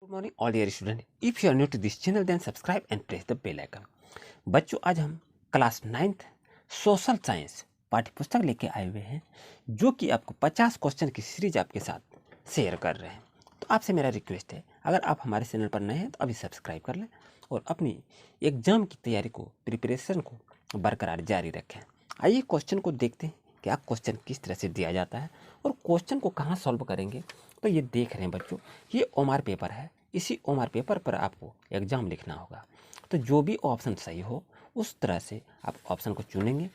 Good morning all dear student. If you are new to this channel then subscribe and press the bell icon. बच्चों, आज हम class 9th social science पाठ्य पुस्तक लेके आए हुए हैं, जो कि आपको 50 क्वेश्चन की सीरीज आपके साथ शेयर कर रहे हैं। तो आपसे मेरा रिक्वेस्ट है, अगर आप हमारे चैनल पर नए हैं तो अभी सब्सक्राइब कर लें और अपनी एग्जाम की तैयारी को, प्रिपरेशन को बरकरार जारी रखें। आइए क्वेश्चन को देखते हैं कि आप क्वेश्चन किस तरह से दिया जाता है और क्वेश्चन को कहाँ सॉल्व करेंगे। तो ये देख रहे हैं बच्चों, ये ओमार पेपर है। इसी ओमार पेपर पर आपको एग्ज़ाम लिखना होगा। तो जो भी ऑप्शन सही हो उस तरह से आप ऑप्शन को चुनेंगे।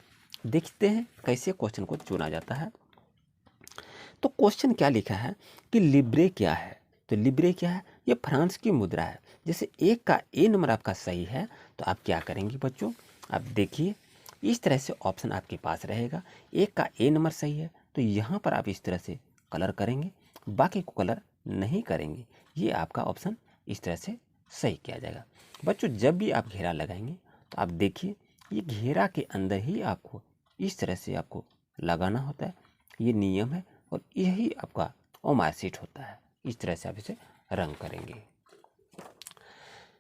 देखते हैं कैसे क्वेश्चन को चुना जाता है। तो क्वेश्चन क्या लिखा है कि लिब्रे क्या है। तो लिब्रे क्या है? ये फ्रांस की मुद्रा है। जैसे एक का ए नंबर आपका सही है तो आप क्या करेंगे बच्चों, आप देखिए इस तरह से ऑप्शन आपके पास रहेगा। एक का ए नंबर सही है तो यहाँ पर आप इस तरह से कलर करेंगे, बाकी को कलर नहीं करेंगे। ये आपका ऑप्शन इस तरह से सही किया जाएगा। बच्चों, जब भी आप घेरा लगाएंगे तो आप देखिए ये घेरा के अंदर ही आपको इस तरह से आपको लगाना होता है। ये नियम है और यही आपका ओमार शीट होता है। इस तरह से आप इसे रंग करेंगे।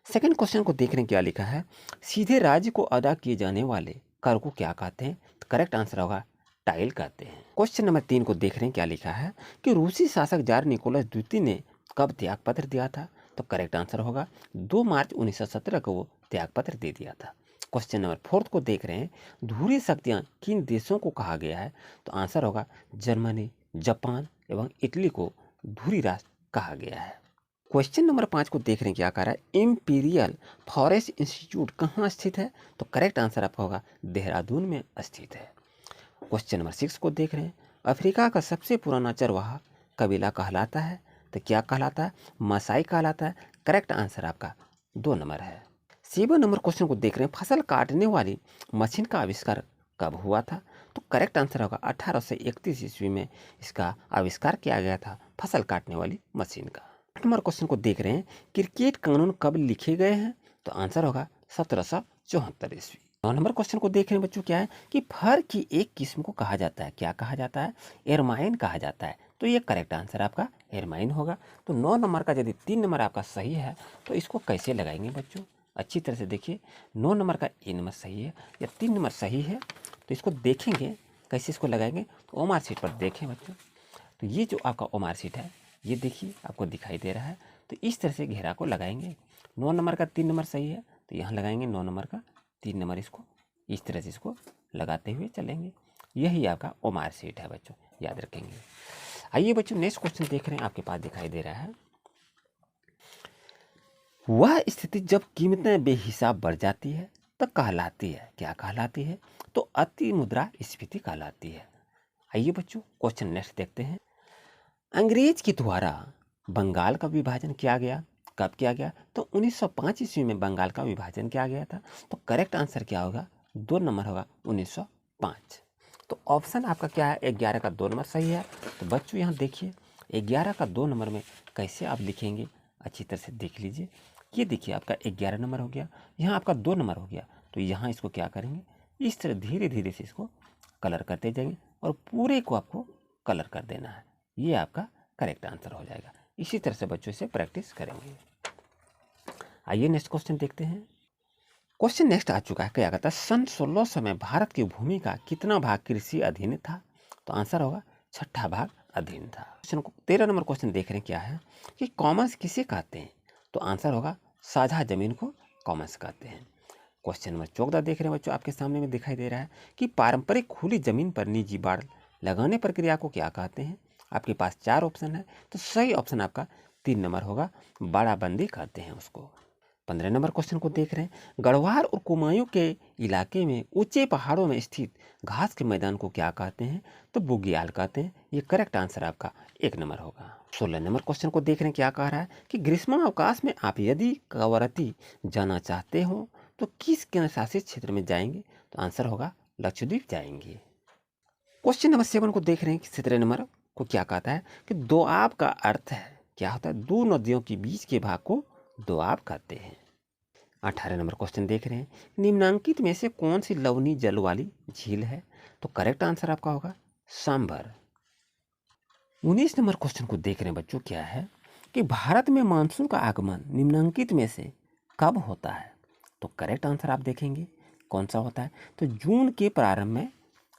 सेकंड क्वेश्चन को देख रहे हैं क्या लिखा है। सीधे राज्य को अदा किए जाने वाले कर को क्या कहते हैं? तो करेक्ट आंसर होगा टाइल कहते हैं। क्वेश्चन नंबर 3 को देख रहे हैं क्या लिखा है कि रूसी शासक जार निकोलस द्वितीय ने कब त्यागपत्र दिया था? तो करेक्ट आंसर होगा 2 मार्च 1917 को वो त्यागपत्र दे दिया था। क्वेश्चन नंबर 4 को देख रहे हैं, धुरी शक्तियाँ किन देशों को कहा गया है? तो आंसर होगा जर्मनी, जापान एवं इटली को धुरी राष्ट्र कहा गया है। क्वेश्चन नंबर 5 को देख रहे हैं क्या कह रहा है, इम्पीरियल फॉरेस्ट इंस्टीट्यूट कहाँ स्थित है? तो करेक्ट आंसर आपका होगा देहरादून में स्थित है। क्वेश्चन नंबर 6 को देख रहे हैं, अफ्रीका का सबसे पुराना चरवाहा कबीला कहलाता है? तो क्या कहलाता है? मसाई कहलाता है। करेक्ट आंसर आपका 2 नंबर है। 7 नंबर क्वेश्चन को देख रहे हैं, फसल काटने वाली मशीन का आविष्कार कब हुआ था? तो करेक्ट आंसर होगा 1831 ईस्वी में इसका आविष्कार किया गया था, फसल काटने वाली मशीन का। 8 नंबर क्वेश्चन को देख रहे हैं, क्रिकेट कानून कब लिखे गए हैं? तो आंसर होगा 1774 ईस्वी। 9 नंबर क्वेश्चन को देख रहे हैं बच्चों, क्या है कि फर की एक किस्म को कहा जाता है? क्या कहा जाता है? एरमाइन कहा जाता है। तो ये करेक्ट आंसर आपका एरमाइन होगा। तो 9 नंबर का यदि 3 नंबर आपका सही है तो इसको कैसे लगाएंगे बच्चों? अच्छी तरह से देखिए, 9 नंबर का ए नंबर सही है या 3 नंबर सही है तो इसको देखेंगे कैसे इसको लगाएंगे। तो ओमार शीट पर देखें बच्चों, तो ये जो आपका ओमार शीट है ये देखिए आपको दिखाई दे रहा है। तो इस तरह से घेरा को लगाएंगे। 9 नंबर का 3 नंबर सही है तो यहाँ लगाएंगे 9 नंबर का 3 नंबर, इसको इस तरह से इसको लगाते हुए चलेंगे। यही आपका ओमार शीट है बच्चों, याद रखेंगे। आइए बच्चों, नेक्स्ट क्वेश्चन देख रहे हैं, आपके पास दिखाई दे रहा है, वह स्थिति जब कीमतें बेहिसाब बढ़ जाती है तो कहलाती है? क्या कहलाती है? तो अति मुद्रा स्फीति कहलाती है। आइए बच्चों, क्वेश्चन नेक्स्ट देखते हैं। अंग्रेज के द्वारा बंगाल का विभाजन किया गया, कब किया गया? तो 1905 ईस्वी में बंगाल का विभाजन किया गया था। तो करेक्ट आंसर क्या होगा? 2 नंबर होगा 1905। तो ऑप्शन आपका क्या है? 11 का 2 नंबर सही है। तो बच्चों यहाँ देखिए 11 का 2 नंबर में कैसे आप लिखेंगे, अच्छी तरह से देख लीजिए। ये देखिए आपका 11 नंबर हो गया, यहाँ आपका 2 नंबर हो गया। तो यहाँ इसको क्या करेंगे, इस तरह धीरे धीरे से इसको कलर करते जाएंगे और पूरे को आपको कलर कर देना है। ये आपका करेक्ट आंसर हो जाएगा। इसी तरह से बच्चों से प्रैक्टिस करेंगे। आइए नेक्स्ट क्वेश्चन देखते हैं। क्वेश्चन नेक्स्ट आ चुका है, क्या कहता है, सन 1600 में भारत की भूमि का कितना भाग कृषि अधीन था? तो आंसर होगा 6ठा भाग अधीन था। क्वेश्चन को 13 नंबर क्वेश्चन देख रहे हैं, क्या है कि कॉमर्स किसे कहते हैं? तो आंसर होगा साझा जमीन को कॉमर्स कहते हैं। क्वेश्चन नंबर 14 देख रहे हैं बच्चों, आपके सामने में दिखाई दे रहा है कि पारंपरिक खुली जमीन पर निजी बाड़ लगाने प्रक्रिया को क्या कहते हैं? आपके पास 4 ऑप्शन है, तो सही ऑप्शन आपका 3 नंबर होगा, बाड़ाबंदी कहते हैं उसको। 15 नंबर क्वेश्चन को देख रहे हैं, गढ़वाल और कुमायूं के इलाके में ऊंचे पहाड़ों में स्थित घास के मैदान को क्या कहते हैं? तो बुग्याल कहते हैं। ये करेक्ट आंसर आपका 1 नंबर होगा। 16 नंबर क्वेश्चन को देख रहे हैं, क्या कह रहा है कि ग्रीष्मावकाश में आप यदि कवरत्ती जाना चाहते हो तो किस केंद्र शासित क्षेत्र में जाएंगे? तो आंसर होगा लक्षद्वीप जाएंगे। क्वेश्चन नंबर 7 को देख रहे हैं कि 17 नंबर को क्या कहता है कि दोआब का अर्थ है, क्या होता है? 2 नदियों के बीच के भाग को दोआब कहते हैं। 18 नंबर क्वेश्चन देख रहे हैं, निम्नांकित में से कौन सी लवणीय जल वाली झील है? तो करेक्ट आंसर आपका होगा सांभर। 19 नंबर क्वेश्चन को देख रहे हैं बच्चों, क्या है कि भारत में मानसून का आगमन निम्नलिखित में से कब होता है? तो करेक्ट आंसर आप देखेंगे कौन सा होता है, तो जून के प्रारंभ में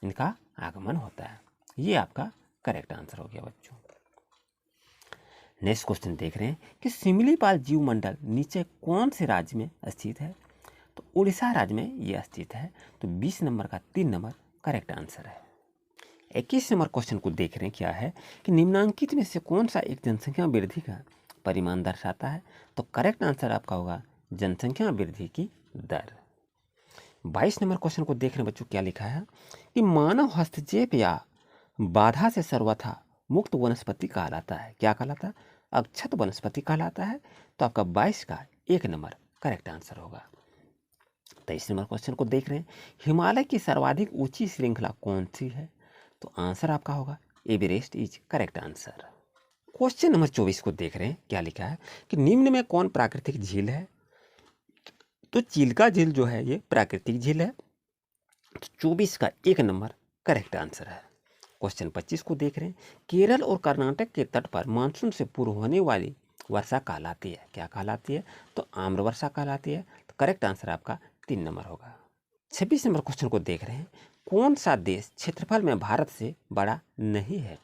इनका आगमन होता है। ये आपका करेक्ट आंसर हो गया बच्चों। नेक्स्ट क्वेश्चन देख रहे हैं कि सिमिलीपाल जीव मंडल नीचे कौन से राज्य में स्थित है? तो उड़ीसा राज्य में ये स्थित है। तो 20 नंबर का 3 नंबर करेक्ट आंसर है। 21 नंबर क्वेश्चन को देख रहे हैं क्या है कि निम्नलिखित में से कौन सा एक जनसंख्या वृद्धि का परिमाण दर्शाता है? तो करेक्ट आंसर आपका होगा जनसंख्या वृद्धि की दर। 22 नंबर क्वेश्चन को देख रहे हैं बच्चों, क्या लिखा है कि मानव हस्तक्षेप या बाधा से सर्वथा मुक्त वनस्पति कहलाता है। क्या कहलाता है? अक्षत वनस्पति कहलाता है। तो आपका 22 का 1 नंबर करेक्ट आंसर होगा। 23 नंबर क्वेश्चन को देख रहे हैं, हिमालय की सर्वाधिक ऊंची श्रृंखला कौन सी है? तो आंसर आपका होगा Everest is correct answer. Question number 24 को देख रहे हैं, क्या लिखा है कि निम्न में कौन प्राकृतिक झील है? तो चिल्का झील जो है ये प्राकृतिक झील है। तो 24 का 1 नंबर करेक्ट आंसर है। क्वेश्चन 25 को देख रहे हैं, केरल और कर्नाटक के तट पर मानसून से पूर्व होने वाली वर्षा कहलाती है। क्या कहलाती है? तो आम्र वर्षा कहलाती है। तो करेक्ट आंसर आपका 3 नंबर होगा। 26 नंबर क्वेश्चन को देख रहे हैं, कौन सा देश क्षेत्रफल में भारत से बड़ा नहीं है?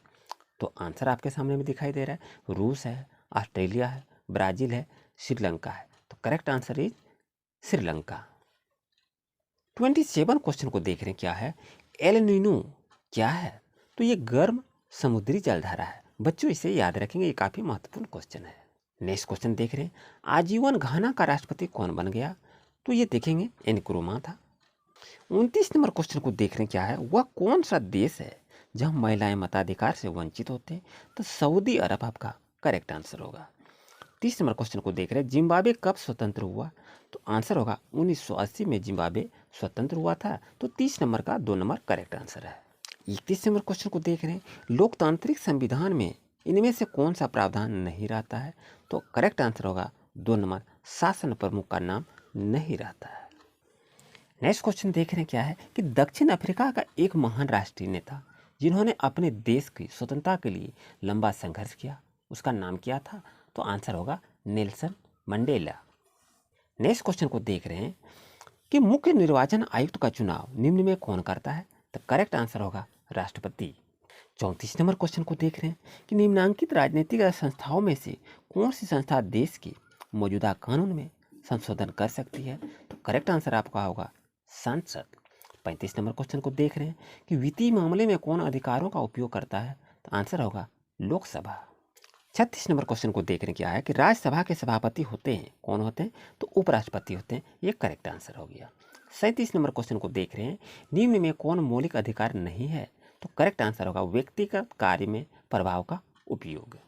तो आंसर आपके सामने में दिखाई दे रहा है, रूस है, ऑस्ट्रेलिया है, ब्राज़ील है, श्रीलंका है। तो correct answer is Sri Lanka. 27 question को देख रहे हैं, क्या है एल नीनो क्या है? तो ये गर्म समुद्री जलधारा है। बच्चों इसे याद रखेंगे, ये काफ़ी महत्वपूर्ण क्वेश्चन है। नेक्स्ट क्वेश्चन देख रहे हैं, आजीवन घाना का राष्ट्रपति कौन बन गया? तो ये देखेंगे एनक्रुमा था। 29 नंबर क्वेश्चन को देख रहे हैं, क्या है वह कौन सा देश है जहां महिलाएं मताधिकार से वंचित होते हैं? तो सऊदी अरब आपका करेक्ट आंसर होगा। 30 नंबर क्वेश्चन को देख रहे हैं, जिम्बाब्वे कब स्वतंत्र हुआ? तो आंसर होगा 1980 में जिम्बाब्वे स्वतंत्र हुआ था। तो 30 नंबर का 2 नंबर करेक्ट आंसर है। 31 नंबर क्वेश्चन को देख रहे हैं, लोकतांत्रिक संविधान में इनमें से कौन सा प्रावधान नहीं रहता है? तो करेक्ट आंसर होगा 2 नंबर, शासन प्रमुख का नाम नहीं रहता है। नेक्स्ट क्वेश्चन देख रहे हैं, क्या है कि दक्षिण अफ्रीका का एक महान राष्ट्रीय नेता जिन्होंने अपने देश की स्वतंत्रता के लिए लंबा संघर्ष किया, उसका नाम क्या था? तो आंसर होगा नेल्सन मंडेला। नेक्स्ट क्वेश्चन को देख रहे हैं कि मुख्य निर्वाचन आयुक्त का चुनाव निम्न में कौन करता है? तो करेक्ट आंसर होगा राष्ट्रपति। 34 नंबर क्वेश्चन को देख रहे हैं कि निम्नांकित राजनीतिक संस्थाओं में से कौन सी संस्था देश के मौजूदा कानून में संशोधन कर सकती है? तो करेक्ट आंसर आपका होगा संसद। 35 नंबर क्वेश्चन को देख रहे हैं कि वित्तीय मामले में कौन अधिकारों का उपयोग करता है? तो आंसर होगा लोकसभा। 36 नंबर क्वेश्चन को देख रहे हैं, क्या है कि राज्यसभा के सभापति होते हैं, कौन होते हैं? तो उपराष्ट्रपति होते हैं। ये करेक्ट आंसर हो गया। 37 नंबर क्वेश्चन को देख रहे हैं, निम्न में कौन मौलिक अधिकार नहीं है? तो करेक्ट आंसर होगा व्यक्तिगत कार्य में प्रभाव का उपयोग।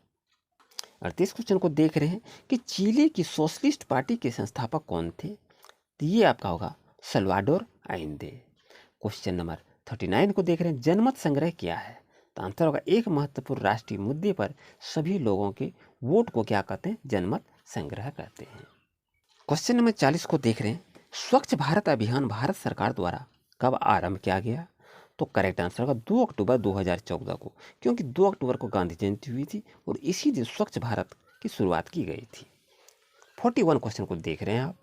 38 क्वेश्चन को देख रहे हैं कि चिली की सोशलिस्ट पार्टी के संस्थापक कौन थे? तो ये आपका होगा सल्वाडोर आइंदे। क्वेश्चन नंबर 39 को देख रहे हैं, जनमत संग्रह क्या है? तो आंसर होगा एक महत्वपूर्ण राष्ट्रीय मुद्दे पर सभी लोगों के वोट को क्या कहते हैं? जनमत संग्रह कहते हैं। क्वेश्चन नंबर 40 को देख रहे हैं, स्वच्छ भारत अभियान भारत सरकार द्वारा कब आरंभ किया गया? तो करेक्ट आंसर होगा 2 अक्टूबर 2014 को, क्योंकि 2 अक्टूबर को गांधी जयंती हुई थी और इसी दिन स्वच्छ भारत की शुरुआत की गई थी। 41 क्वेश्चन को देख रहे हैं आप,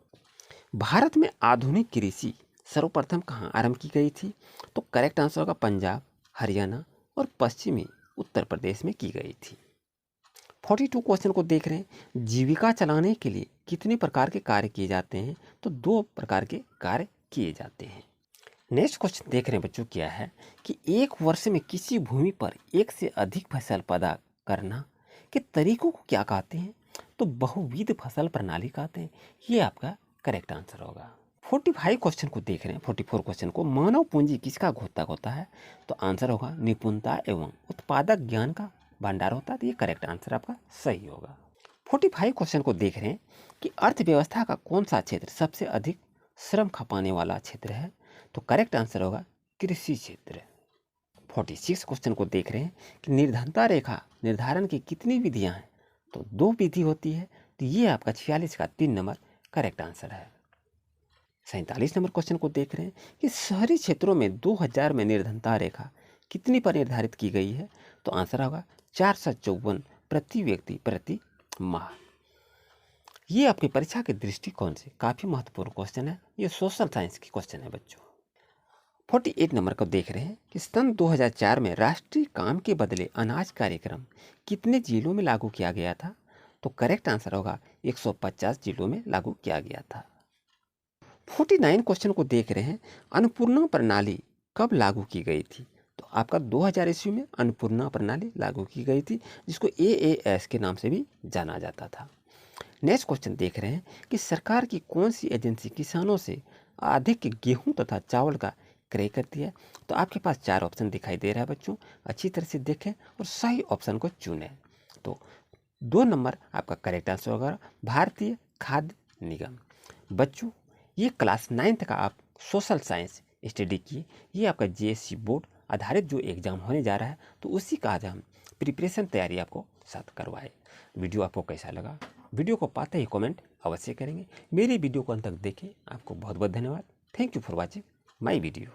भारत में आधुनिक कृषि सर्वप्रथम कहाँ आरंभ की गई थी? तो करेक्ट आंसर होगा पंजाब, हरियाणा और पश्चिमी उत्तर प्रदेश में की गई थी। 42 क्वेश्चन को देख रहे हैं, जीविका चलाने के लिए कितने प्रकार के कार्य किए जाते हैं? तो 2 प्रकार के कार्य किए जाते हैं। नेक्स्ट क्वेश्चन देख रहे हैं बच्चों, क्या है कि एक वर्ष में किसी भूमि पर एक से अधिक फसल पैदा करना के तरीकों को क्या कहते हैं? तो बहुविध फसल प्रणाली कहते हैं। ये आपका करेक्ट आंसर होगा। 45 क्वेश्चन को देख रहे हैं, 44 क्वेश्चन को, मानव पूंजी किसका घोतक होता है? तो आंसर होगा निपुणता एवं उत्पादक ज्ञान का भंडार होता है। तो ये करेक्ट आंसर आपका सही होगा। 45 क्वेश्चन को देख रहे हैं कि अर्थव्यवस्था का कौन सा क्षेत्र सबसे अधिक श्रम खपाने वाला क्षेत्र है? तो करेक्ट आंसर होगा कृषि क्षेत्र। 46 क्वेश्चन को देख रहे हैं कि निर्धनता रेखा निर्धारण की कितनी विधियां हैं? तो 2 विधि होती है। तो ये आपका 46 का 3 नंबर करेक्ट आंसर है। 47 नंबर क्वेश्चन को देख रहे हैं कि शहरी क्षेत्रों में 2000 में निर्धनता रेखा कितनी पर निर्धारित की गई है? तो आंसर होगा 454 प्रति व्यक्ति प्रति माह। ये आपकी परीक्षा के दृष्टिकोण से काफ़ी महत्वपूर्ण क्वेश्चन है। ये सोशल साइंस की क्वेश्चन है बच्चों। 48 नंबर को देख रहे हैं कि सन 2004 में राष्ट्रीय काम के बदले अनाज कार्यक्रम कितने जिलों में लागू किया गया था? तो करेक्ट आंसर होगा 150 जिलों में लागू किया गया था। 49 क्वेश्चन को देख रहे हैं, अन्नपूर्णा प्रणाली कब लागू की गई थी? तो आपका 2000 ईस्वी में अन्नपूर्णा प्रणाली लागू की गई थी, जिसको AAS के नाम से भी जाना जाता था। नेक्स्ट क्वेश्चन देख रहे हैं कि सरकार की कौन सी एजेंसी किसानों से अधिक गेहूं तथा चावल का क्रय करती है? तो आपके पास 4 ऑप्शन दिखाई दे रहा है बच्चों, अच्छी तरह से देखें और सही ऑप्शन को चुनें। तो 2 नंबर आपका करेक्ट आंसर होगा भारतीय खाद्य निगम। बच्चों, ये क्लास 9th का आप सोशल साइंस स्टडी किए, ये आपका JSC बोर्ड आधारित जो एग्ज़ाम होने जा रहा है, तो उसी का आज हम प्रिपरेशन तैयारी आपको साथ करवाए। वीडियो आपको कैसा लगा? वीडियो को पाते ही कमेंट अवश्य करेंगे। मेरी वीडियो को अंत तक देखें। आपको बहुत बहुत धन्यवाद। Thank you for watching my video.